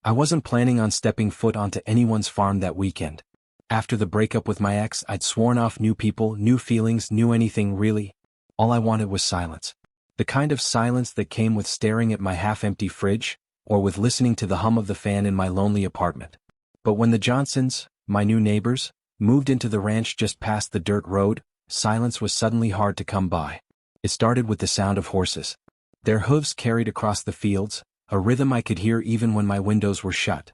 I wasn't planning on stepping foot onto anyone's farm that weekend. After the breakup with my ex, I'd sworn off new people, new feelings, new anything really. All I wanted was silence. The kind of silence that came with staring at my half-empty fridge, or with listening to the hum of the fan in my lonely apartment. But when the Johnsons, my new neighbors, moved into the ranch just past the dirt road, silence was suddenly hard to come by. It started with the sound of horses. Their hooves carried across the fields, a rhythm I could hear even when my windows were shut.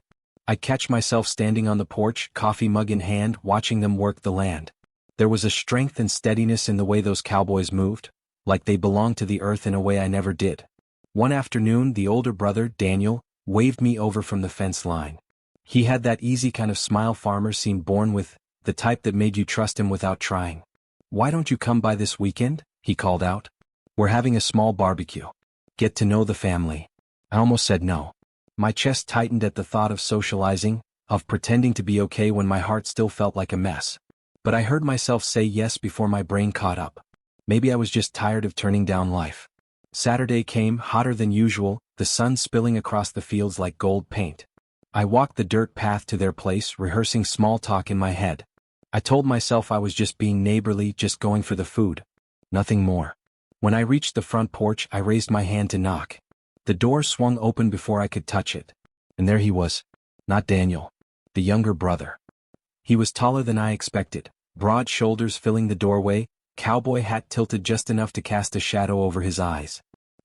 I'd catch myself standing on the porch, coffee mug in hand, watching them work the land. There was a strength and steadiness in the way those cowboys moved, like they belonged to the earth in a way I never did. One afternoon, the older brother, Daniel, waved me over from the fence line. He had that easy kind of smile farmers seem born with, the type that made you trust him without trying. "Why don't you come by this weekend?" he called out. "We're having a small barbecue. Get to know the family." I almost said no. My chest tightened at the thought of socializing, of pretending to be okay when my heart still felt like a mess. But I heard myself say yes before my brain caught up. Maybe I was just tired of turning down life. Saturday came, hotter than usual, the sun spilling across the fields like gold paint. I walked the dirt path to their place, rehearsing small talk in my head. I told myself I was just being neighborly, just going for the food. Nothing more. When I reached the front porch, I raised my hand to knock. The door swung open before I could touch it. And there he was. Not Daniel. The younger brother. He was taller than I expected, broad shoulders filling the doorway, cowboy hat tilted just enough to cast a shadow over his eyes.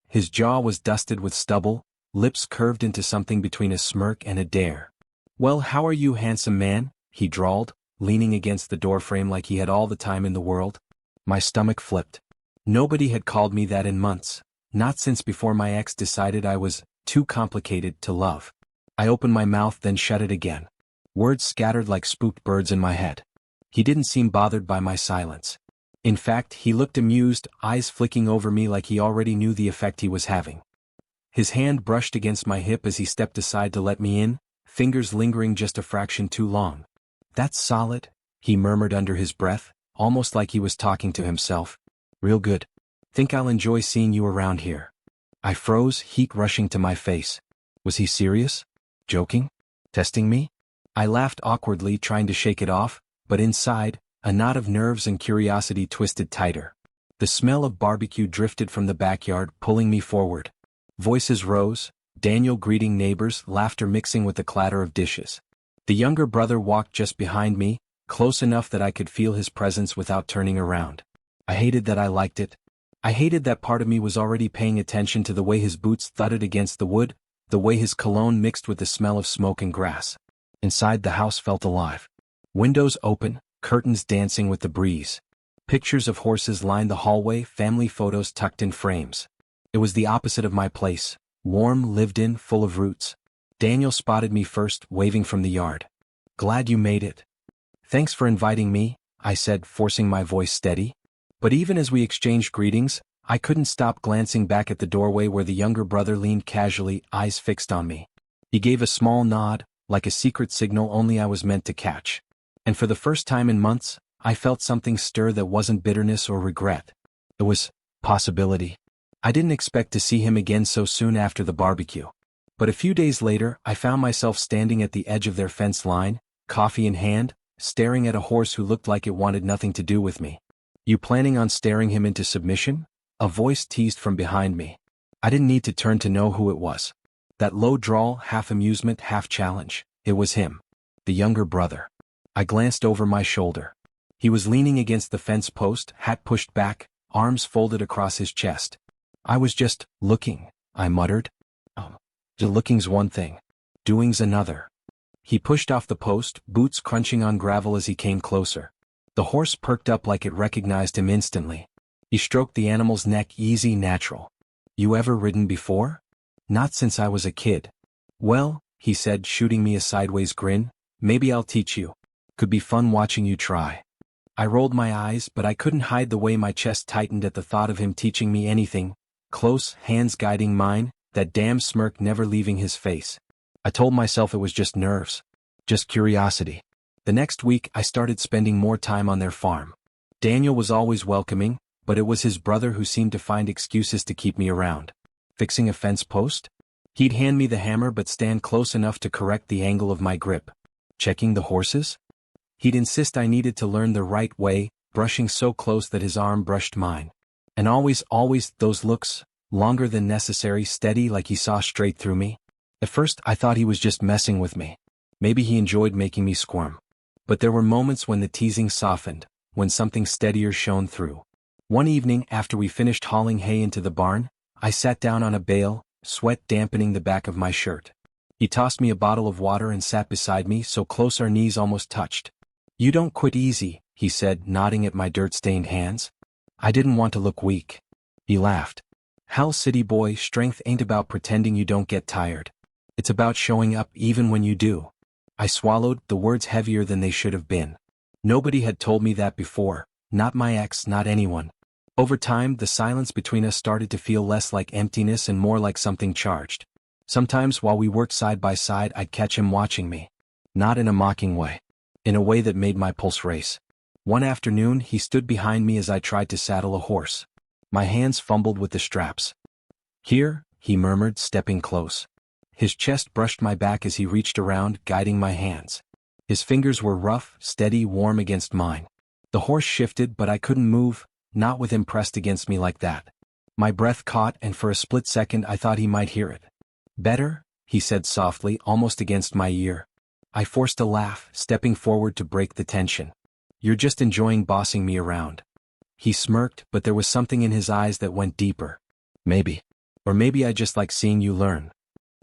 His jaw was dusted with stubble, lips curved into something between a smirk and a dare. "Well, how are you, handsome man?" he drawled, leaning against the doorframe like he had all the time in the world. My stomach flipped. Nobody had called me that in months, not since before my ex decided I was too complicated to love. I opened my mouth, then shut it again. Words scattered like spooked birds in my head. He didn't seem bothered by my silence. In fact, he looked amused, eyes flicking over me like he already knew the effect he was having. His hand brushed against my hip as he stepped aside to let me in, fingers lingering just a fraction too long. "That's solid," he murmured under his breath, almost like he was talking to himself. "Real good. Think I'll enjoy seeing you around here." I froze, heat rushing to my face. Was he serious? Joking? Testing me? I laughed awkwardly, trying to shake it off, but inside, a knot of nerves and curiosity twisted tighter. The smell of barbecue drifted from the backyard, pulling me forward. Voices rose, Daniel greeting neighbors, laughter mixing with the clatter of dishes. The younger brother walked just behind me, close enough that I could feel his presence without turning around. I hated that I liked it. I hated that part of me was already paying attention to the way his boots thudded against the wood, the way his cologne mixed with the smell of smoke and grass. Inside, the house felt alive. Windows open, curtains dancing with the breeze. Pictures of horses lined the hallway, family photos tucked in frames. It was the opposite of my place, warm, lived in, full of roots. Daniel spotted me first, waving from the yard. "Glad you made it." "Thanks for inviting me," I said, forcing my voice steady. But even as we exchanged greetings, I couldn't stop glancing back at the doorway where the younger brother leaned casually, eyes fixed on me. He gave a small nod, like a secret signal only I was meant to catch. And for the first time in months, I felt something stir that wasn't bitterness or regret. It was possibility. I didn't expect to see him again so soon after the barbecue. But a few days later, I found myself standing at the edge of their fence line, coffee in hand, staring at a horse who looked like it wanted nothing to do with me. "You planning on staring him into submission?" A voice teased from behind me. I didn't need to turn to know who it was. That low drawl, half amusement, half challenge. It was him. The younger brother. I glanced over my shoulder. He was leaning against the fence post, hat pushed back, arms folded across his chest. "I was just looking," I muttered. "Oh, looking's one thing. Doing's another." He pushed off the post, boots crunching on gravel as he came closer. The horse perked up like it recognized him instantly. He stroked the animal's neck, easy, natural. "You ever ridden before?" "Not since I was a kid." "Well," he said, shooting me a sideways grin, "maybe I'll teach you. Could be fun watching you try." I rolled my eyes, but I couldn't hide the way my chest tightened at the thought of him teaching me anything. Close, hands guiding mine, that damn smirk never leaving his face. I told myself it was just nerves. Just curiosity. The next week, I started spending more time on their farm. Daniel was always welcoming, but it was his brother who seemed to find excuses to keep me around. "Fixing a fence post?" He'd hand me the hammer but stand close enough to correct the angle of my grip. Checking the horses? He'd insist I needed to learn the right way, brushing so close that his arm brushed mine. And always those looks, longer than necessary, steady like he saw straight through me. At first I thought he was just messing with me. Maybe he enjoyed making me squirm. But there were moments when the teasing softened, when something steadier shone through. One evening after we finished hauling hay into the barn, I sat down on a bale, sweat dampening the back of my shirt. He tossed me a bottle of water and sat beside me so close our knees almost touched. "You don't quit easy," he said, nodding at my dirt-stained hands. I didn't want to look weak. He laughed. "Hell, city boy, strength ain't about pretending you don't get tired. It's about showing up even when you do." I swallowed, the words heavier than they should have been. Nobody had told me that before, not my ex, not anyone. Over time, the silence between us started to feel less like emptiness and more like something charged. Sometimes while we worked side by side, I'd catch him watching me. Not in a mocking way. In a way that made my pulse race. One afternoon, he stood behind me as I tried to saddle a horse. My hands fumbled with the straps. "Here," he murmured, stepping close. His chest brushed my back as he reached around, guiding my hands. His fingers were rough, steady, warm against mine. The horse shifted, but I couldn't move, not with him pressed against me like that. My breath caught, and for a split second I thought he might hear it. "Better?" he said softly, almost against my ear. I forced a laugh, stepping forward to break the tension. "You're just enjoying bossing me around." He smirked, but there was something in his eyes that went deeper. "Maybe. Or maybe I just like seeing you learn."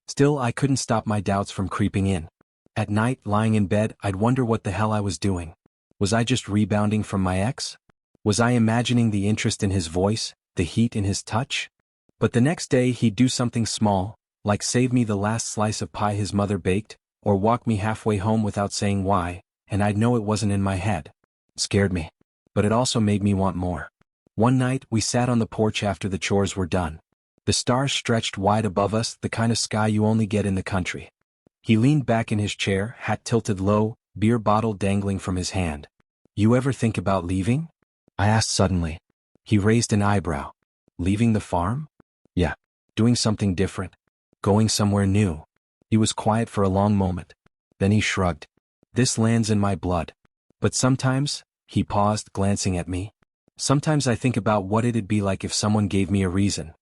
Still, I couldn't stop my doubts from creeping in. At night, lying in bed, I'd wonder what the hell I was doing. Was I just rebounding from my ex? Was I imagining the interest in his voice, the heat in his touch? But the next day he'd do something small, like save me the last slice of pie his mother baked, or walk me halfway home without saying why, and I'd know it wasn't in my head. It scared me. But it also made me want more. One night, we sat on the porch after the chores were done. The stars stretched wide above us, the kind of sky you only get in the country. He leaned back in his chair, hat tilted low, beer bottle dangling from his hand. "You ever think about leaving?" I asked suddenly. He raised an eyebrow. "Leaving the farm?" "Yeah. Doing something different. Going somewhere new." He was quiet for a long moment. Then he shrugged. "This lands in my blood. But sometimes," he paused, glancing at me, "sometimes I think about what it'd be like if someone gave me a reason."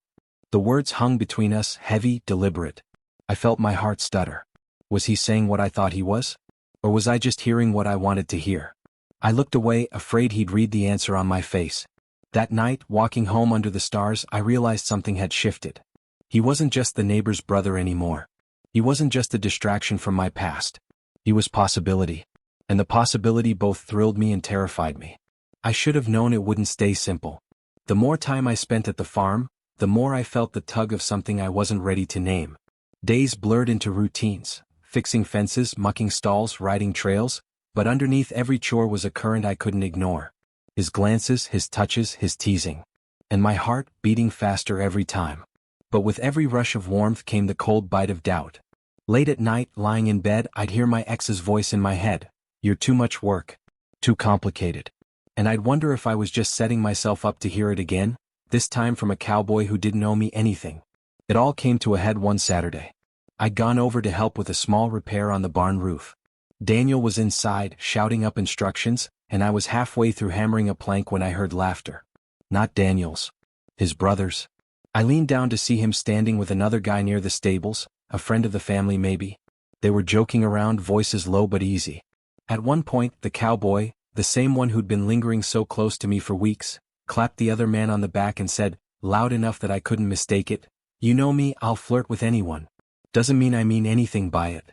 The words hung between us, heavy, deliberate. I felt my heart stutter. Was he saying what I thought he was? Or was I just hearing what I wanted to hear? I looked away, afraid he'd read the answer on my face. That night, walking home under the stars, I realized something had shifted. He wasn't just the neighbor's brother anymore. He wasn't just a distraction from my past. He was possibility. And the possibility both thrilled me and terrified me. I should have known it wouldn't stay simple. The more time I spent at the farm, the more I felt the tug of something I wasn't ready to name. Days blurred into routines, fixing fences, mucking stalls, riding trails, but underneath every chore was a current I couldn't ignore. His glances, his touches, his teasing. And my heart beating faster every time. But with every rush of warmth came the cold bite of doubt. Late at night, lying in bed, I'd hear my ex's voice in my head. "You're too much work. Too complicated." And I'd wonder if I was just setting myself up to hear it again, this time from a cowboy who didn't owe me anything. It all came to a head one Saturday. I'd gone over to help with a small repair on the barn roof. Daniel was inside, shouting up instructions, and I was halfway through hammering a plank when I heard laughter. Not Daniel's. His brother's. I leaned down to see him standing with another guy near the stables, a friend of the family maybe. They were joking around, voices low but easy. At one point, the cowboy, the same one who'd been lingering so close to me for weeks, clapped the other man on the back and said, loud enough that I couldn't mistake it, "You know me, I'll flirt with anyone. Doesn't mean I mean anything by it."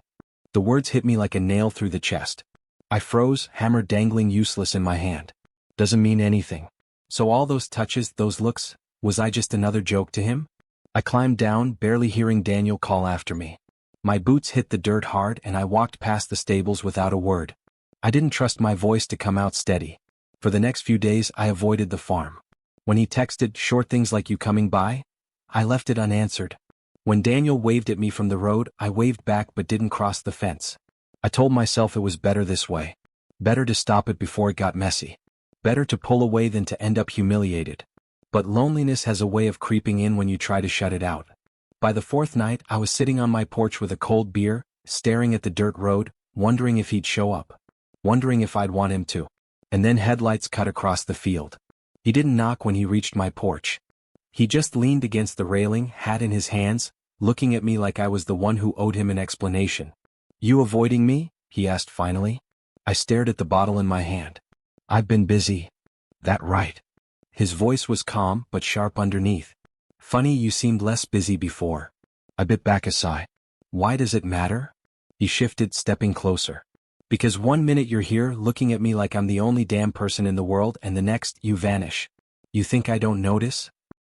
The words hit me like a nail through the chest. I froze, hammer dangling useless in my hand. Doesn't mean anything. So all those touches, those looks, was I just another joke to him? I climbed down, barely hearing Daniel call after me. My boots hit the dirt hard and I walked past the stables without a word. I didn't trust my voice to come out steady. For the next few days I avoided the farm. When he texted short things like "you coming by?" I left it unanswered. When Daniel waved at me from the road, I waved back but didn't cross the fence. I told myself it was better this way. Better to stop it before it got messy. Better to pull away than to end up humiliated. But loneliness has a way of creeping in when you try to shut it out. By the fourth night, I was sitting on my porch with a cold beer, staring at the dirt road, wondering if he'd show up. Wondering if I'd want him to. And then headlights cut across the field. He didn't knock when he reached my porch. He just leaned against the railing, hat in his hands, looking at me like I was the one who owed him an explanation. "You avoiding me?" he asked finally. I stared at the bottle in my hand. "I've been busy." "That right." His voice was calm but sharp underneath. "Funny you seemed less busy before." I bit back a sigh. "Why does it matter?" He shifted, stepping closer. "Because one minute you're here looking at me like I'm the only damn person in the world and the next you vanish. You think I don't notice?"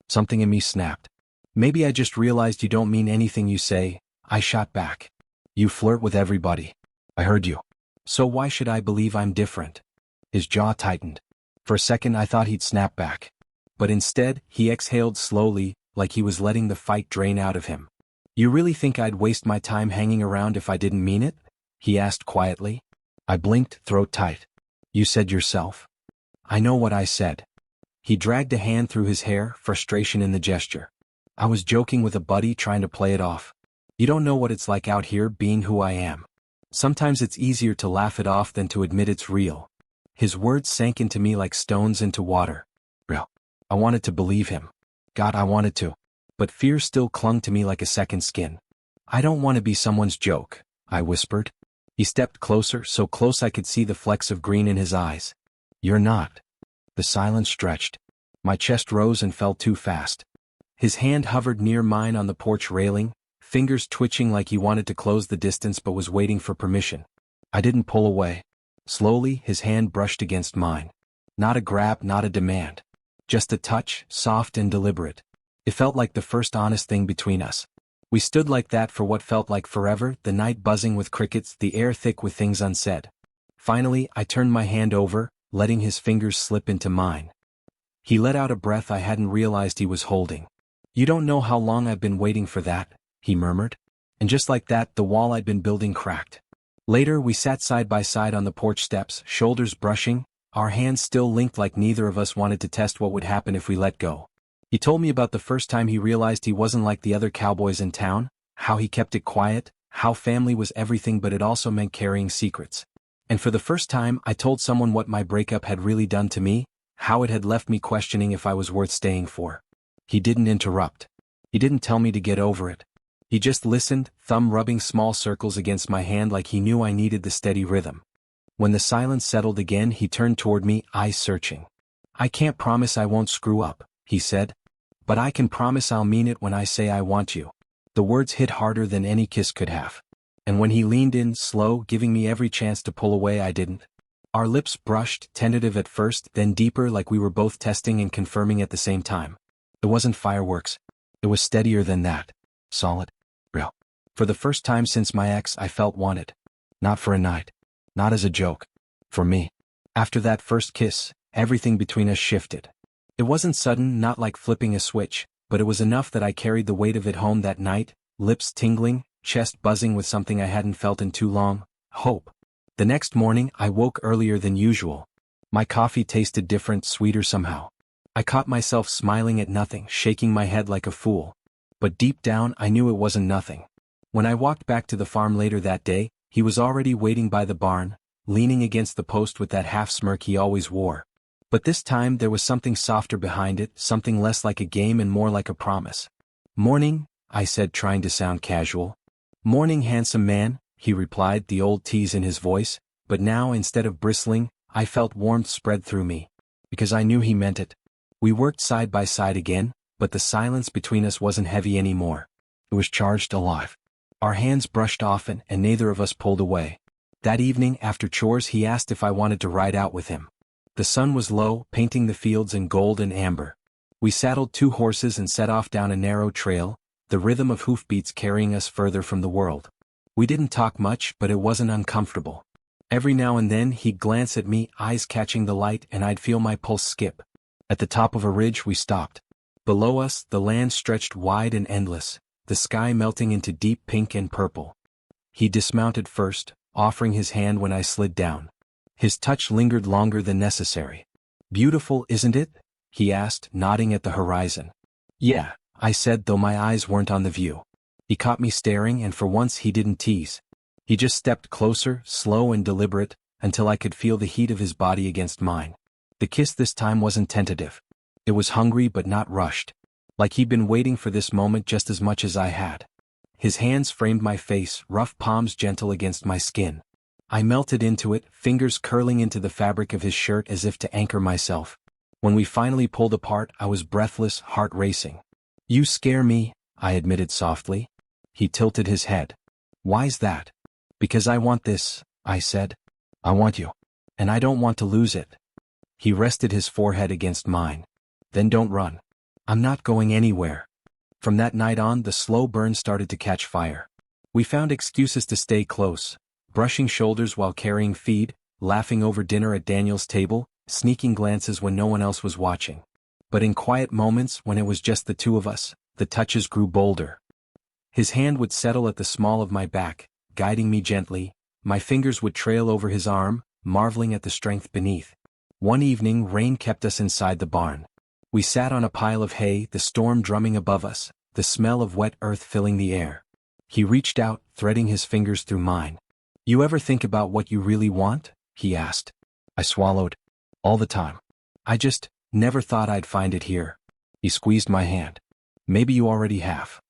Something in me snapped. "Maybe I just realized you don't mean anything you say," I shot back. "You flirt with everybody." "I heard you." "So why should I believe I'm different?" His jaw tightened. For a second I thought he'd snap back. But instead, he exhaled slowly, like he was letting the fight drain out of him. "You really think I'd waste my time hanging around if I didn't mean it?" he asked quietly. I blinked, throat tight. "You said yourself." "I know what I said." He dragged a hand through his hair, frustration in the gesture. "I was joking with a buddy, trying to play it off. You don't know what it's like out here being who I am. Sometimes it's easier to laugh it off than to admit it's real." His words sank into me like stones into water. Real. I wanted to believe him. God, I wanted to. But fear still clung to me like a second skin. "I don't want to be someone's joke," I whispered. He stepped closer, so close I could see the flecks of green in his eyes. "You're not." The silence stretched. My chest rose and fell too fast. His hand hovered near mine on the porch railing, fingers twitching like he wanted to close the distance but was waiting for permission. I didn't pull away. Slowly, his hand brushed against mine. Not a grab, not a demand. Just a touch, soft and deliberate. It felt like the first honest thing between us. We stood like that for what felt like forever, the night buzzing with crickets, the air thick with things unsaid. Finally, I turned my hand over, letting his fingers slip into mine. He let out a breath I hadn't realized he was holding. "You don't know how long I've been waiting for that," he murmured. And just like that, the wall I'd been building cracked. Later, we sat side by side on the porch steps, shoulders brushing, our hands still linked like neither of us wanted to test what would happen if we let go. He told me about the first time he realized he wasn't like the other cowboys in town, how he kept it quiet, how family was everything but it also meant carrying secrets. And for the first time, I told someone what my breakup had really done to me, how it had left me questioning if I was worth staying for. He didn't interrupt. He didn't tell me to get over it. He just listened, thumb rubbing small circles against my hand like he knew I needed the steady rhythm. When the silence settled again, he turned toward me, eyes searching. "I can't promise I won't screw up," he said. "But I can promise I'll mean it when I say I want you." The words hit harder than any kiss could have. And when he leaned in, slow, giving me every chance to pull away, I didn't. Our lips brushed, tentative at first, then deeper, like we were both testing and confirming at the same time. It wasn't fireworks. It was steadier than that. Solid. Real. For the first time since my ex, I felt wanted. Not for a night. Not as a joke. For me. After that first kiss, everything between us shifted. It wasn't sudden, not like flipping a switch, but it was enough that I carried the weight of it home that night, lips tingling, chest buzzing with something I hadn't felt in too long, hope. The next morning, I woke earlier than usual. My coffee tasted different, sweeter somehow. I caught myself smiling at nothing, shaking my head like a fool. But deep down, I knew it wasn't nothing. When I walked back to the farm later that day, he was already waiting by the barn, leaning against the post with that half smirk he always wore. But this time there was something softer behind it, something less like a game and more like a promise. "Morning," I said, trying to sound casual. "Morning, handsome man," he replied, the old tease in his voice, but now instead of bristling, I felt warmth spread through me. Because I knew he meant it. We worked side by side again, but the silence between us wasn't heavy anymore. It was charged, alive. Our hands brushed often, and neither of us pulled away. That evening, after chores, he asked if I wanted to ride out with him. The sun was low, painting the fields in gold and amber. We saddled 2 horses and set off down a narrow trail, the rhythm of hoofbeats carrying us further from the world. We didn't talk much, but it wasn't uncomfortable. Every now and then he'd glance at me, eyes catching the light, and I'd feel my pulse skip. At the top of a ridge we stopped. Below us, the land stretched wide and endless, the sky melting into deep pink and purple. He dismounted first, offering his hand when I slid down. His touch lingered longer than necessary. "Beautiful, isn't it?" he asked, nodding at the horizon. "Yeah," I said, though my eyes weren't on the view. He caught me staring, and for once he didn't tease. He just stepped closer, slow and deliberate, until I could feel the heat of his body against mine. The kiss this time wasn't tentative. It was hungry but not rushed. Like he'd been waiting for this moment just as much as I had. His hands framed my face, rough palms gentle against my skin. I melted into it, fingers curling into the fabric of his shirt as if to anchor myself. When we finally pulled apart, I was breathless, heart racing. "You scare me," I admitted softly. He tilted his head. "Why's that?" "Because I want this," I said. "I want you. And I don't want to lose it." He rested his forehead against mine. "Then don't run." "I'm not going anywhere." From that night on, the slow burn started to catch fire. We found excuses to stay close, brushing shoulders while carrying feed, laughing over dinner at Daniel's table, sneaking glances when no one else was watching. But in quiet moments, when it was just the two of us, the touches grew bolder. His hand would settle at the small of my back, guiding me gently. My fingers would trail over his arm, marveling at the strength beneath. One evening, rain kept us inside the barn. We sat on a pile of hay, the storm drumming above us, the smell of wet earth filling the air. He reached out, threading his fingers through mine. "You ever think about what you really want?" he asked. I swallowed. "All the time. I just never thought I'd find it here." He squeezed my hand. "Maybe you already have."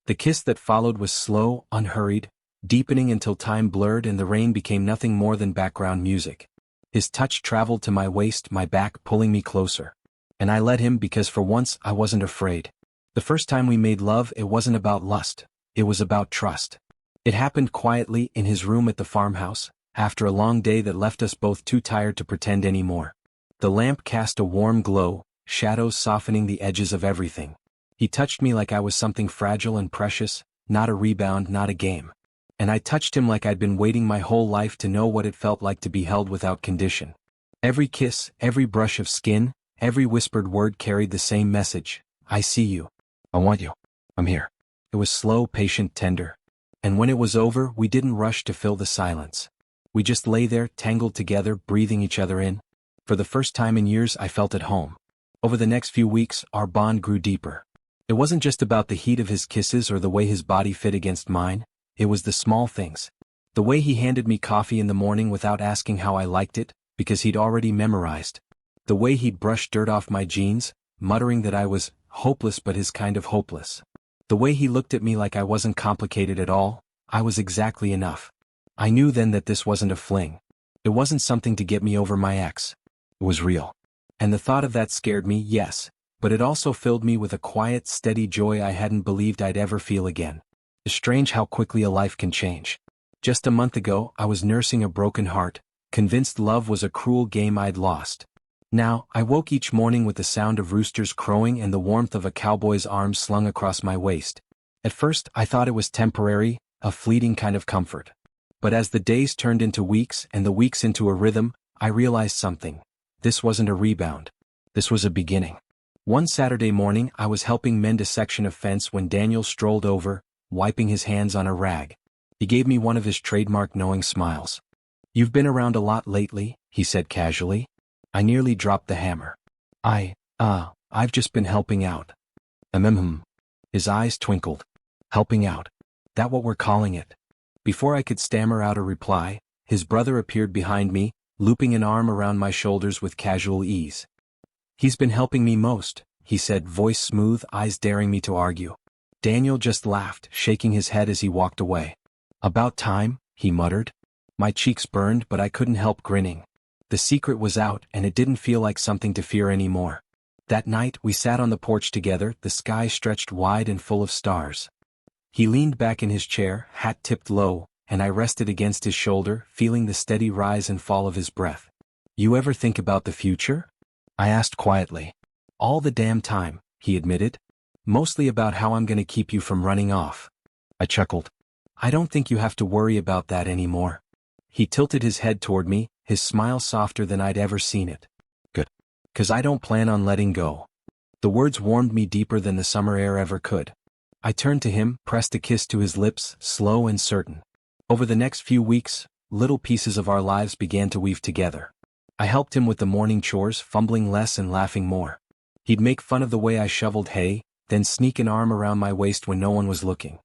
The kiss that followed was slow, unhurried, deepening until time blurred and the rain became nothing more than background music. His touch traveled to my waist, my back pulling me closer. And I let him because for once I wasn't afraid. The first time we made love, it wasn't about lust. It was about trust. It happened quietly in his room at the farmhouse, after a long day that left us both too tired to pretend anymore. The lamp cast a warm glow, shadows softening the edges of everything. He touched me like I was something fragile and precious, not a rebound, not a game. And I touched him like I'd been waiting my whole life to know what it felt like to be held without condition. Every kiss, every brush of skin, every whispered word carried the same message. "I see you. I want you. I'm here." It was slow, patient, tender. And when it was over, we didn't rush to fill the silence. We just lay there, tangled together, breathing each other in. For the first time in years, I felt at home. Over the next few weeks, our bond grew deeper. It wasn't just about the heat of his kisses or the way his body fit against mine. It was the small things. The way he handed me coffee in the morning without asking how I liked it, because he'd already memorized. The way he'd brush dirt off my jeans, muttering that I was hopeless but his kind of hopeless. The way he looked at me like I wasn't complicated at all. I was exactly enough. I knew then that this wasn't a fling. It wasn't something to get me over my ex. It was real. And the thought of that scared me, yes, but it also filled me with a quiet, steady joy I hadn't believed I'd ever feel again. It's strange how quickly a life can change. Just a month ago, I was nursing a broken heart, convinced love was a cruel game I'd lost. Now, I woke each morning with the sound of roosters crowing and the warmth of a cowboy's arms slung across my waist. At first, I thought it was temporary, a fleeting kind of comfort. But as the days turned into weeks and the weeks into a rhythm, I realized something. This wasn't a rebound. This was a beginning. One Saturday morning, I was helping mend a section of fence when Daniel strolled over, wiping his hands on a rag. He gave me one of his trademark knowing smiles. "You've been around a lot lately," he said casually. I nearly dropped the hammer. I've just been helping out." His eyes twinkled. "Helping out. That what we're calling it?" Before I could stammer out a reply, his brother appeared behind me, looping an arm around my shoulders with casual ease. "He's been helping me most," he said, voice smooth, eyes daring me to argue. Daniel just laughed, shaking his head as he walked away. "About time," he muttered. My cheeks burned, but I couldn't help grinning. The secret was out, and it didn't feel like something to fear anymore. That night, we sat on the porch together, the sky stretched wide and full of stars. He leaned back in his chair, hat tipped low, and I rested against his shoulder, feeling the steady rise and fall of his breath. "You ever think about the future?" I asked quietly. "All the damn time," he admitted. "Mostly about how I'm gonna keep you from running off." I chuckled. "I don't think you have to worry about that anymore." He tilted his head toward me, his smile softer than I'd ever seen it. "Good. 'Cause I don't plan on letting go." The words warmed me deeper than the summer air ever could. I turned to him, pressed a kiss to his lips, slow and certain. Over the next few weeks, little pieces of our lives began to weave together. I helped him with the morning chores, fumbling less and laughing more. He'd make fun of the way I shoveled hay, then sneak an arm around my waist when no one was looking.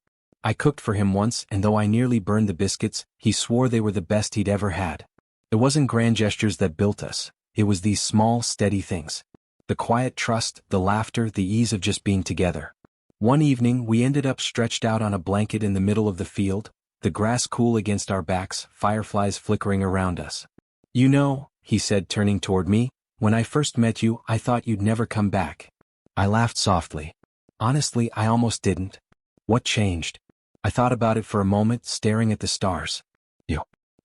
I cooked for him once, and though I nearly burned the biscuits, he swore they were the best he'd ever had. It wasn't grand gestures that built us, it was these small, steady things. The quiet trust, the laughter, the ease of just being together. One evening, we ended up stretched out on a blanket in the middle of the field, the grass cool against our backs, fireflies flickering around us. "You know," he said, turning toward me, "when I first met you, I thought you'd never come back." I laughed softly. Honestly, I almost didn't. What changed? I thought about it for a moment, staring at the stars.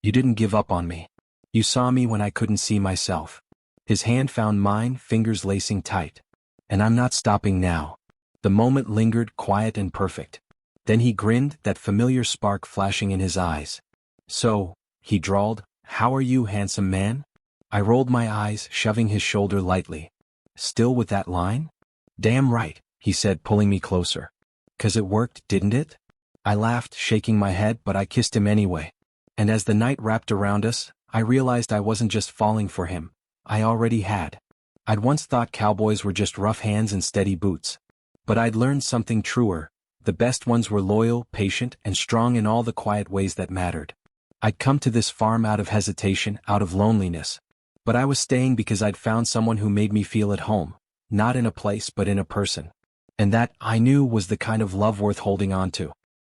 You didn't give up on me. You saw me when I couldn't see myself. His hand found mine, fingers lacing tight. "And I'm not stopping now." The moment lingered, quiet and perfect. Then he grinned, that familiar spark flashing in his eyes. "So," he drawled, "how are you, handsome man?" I rolled my eyes, shoving his shoulder lightly. "Still with that line?" "Damn right," he said, pulling me closer. "'Cause it worked, didn't it?" I laughed, shaking my head, but I kissed him anyway. And as the night wrapped around us, I realized I wasn't just falling for him. I already had. I'd once thought cowboys were just rough hands and steady boots. But I'd learned something truer. The best ones were loyal, patient, and strong in all the quiet ways that mattered. I'd come to this farm out of hesitation, out of loneliness. But I was staying because I'd found someone who made me feel at home, not in a place but in a person. And that, I knew, was the kind of love worth holding on to.